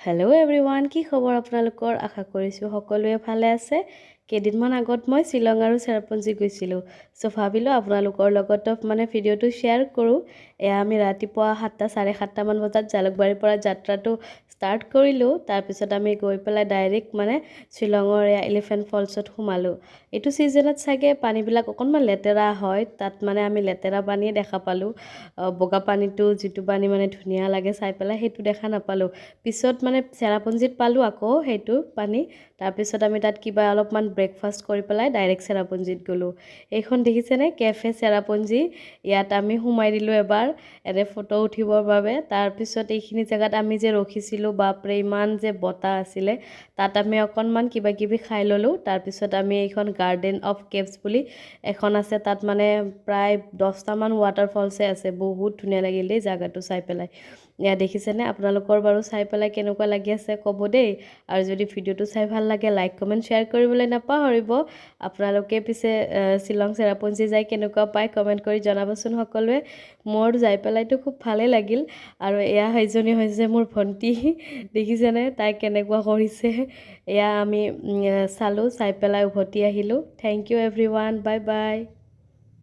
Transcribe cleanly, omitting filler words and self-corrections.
Hello' everyone, কি খবৰ আপোনালোকৰ? আশা কৰিছোঁ সকলোৱে ভালে আছে। কেইদিনমান আগত মই শ্বিলং আৰু চেৰাপুঞ্জী গৈছিলোঁ। চ' ভাবিলোঁ আপোনালোকৰ লগত ভিডিঅ'টো শ্বেয়াৰ কৰোঁ। এয়া আমি ৰাতিপুৱা 7:30 বজাত জালুকবাৰীৰ পৰা যাত্ৰাটো ষ্টাৰ্ট কৰিলোঁ। তাৰপিছত আমি গৈ পেলাই ডাইৰেক্ট শ্বিলঙৰ এয়া এলিফেণ্ট ফলছত সোমালোঁ। এইটো ছিজনত চাগে পানীবিলাক অকণমান লেতেৰা হয়। তাত আমি লেতেৰা পানীয়ে দেখা পালোঁ। বগা পানীটো যিটো পানী ধুনীয়া লাগে চাই পেলাই সেইটো দেখা নাপালোঁ। পিছত চেৰাপুঞ্জীত পালোঁ আকৌ সেইটো পানী। তাৰপিছত আমি তাত কিবা অলপমান ব্ৰেকফাষ্ট কৰি পেলাই ডাইৰেক্ট চেৰাপুঞ্জীত গ'লোঁ। এইখন দেখিছেনে কেফে চেৰাপুঞ্জী? ইয়াত আমি সোমাই দিলোঁ এবাৰ এনে ফটো উঠিবৰ বাবে। তাৰপিছত এইখিনি জেগাত আমি যে ৰখিছিলোঁ, বাপৰে ইমান যে বতাহ আছিলে। তাত আমি অকণমান কিবা কিবি খাই ল'লোঁ। তাৰপিছত আমি এইখন গাৰ্ডেন অফ কেভছ বুলি এখন আছে, তাত প্ৰায় 10টামান ৱাটাৰফলছে আছে। বহুত ধুনীয়া লাগিল দেই জেগাটো চাই পেলাই। এয়া দেখিছেনে? আপোনালোকৰ বাৰু চাই পেলাই কেনেকুৱা লাগি আছে ক'ব দেই। আৰু যদি ভিডিঅ'টো চাই ভাল লাগে লাইক কমেণ্ট শ্বেয়াৰ কৰিবলৈ নাপাহৰিব। আপোনালোকে পিছে শ্বিলং চেৰাপুঞ্জী যাই কেনেকুৱা পায় কমেণ্ট কৰি জনাবচোন সকলোৱে। মোৰ যাই পেলাইতো খুব ভালেই লাগিল। আৰু এয়া সেইজনী হৈছে মোৰ ভণ্টি, দেখিছেনে তাই কেনেকুৱা কৰিছে। এয়া আমি চালোঁ, চাই পেলাই উভতি আহিলোঁ। Thank you everyone, bye by.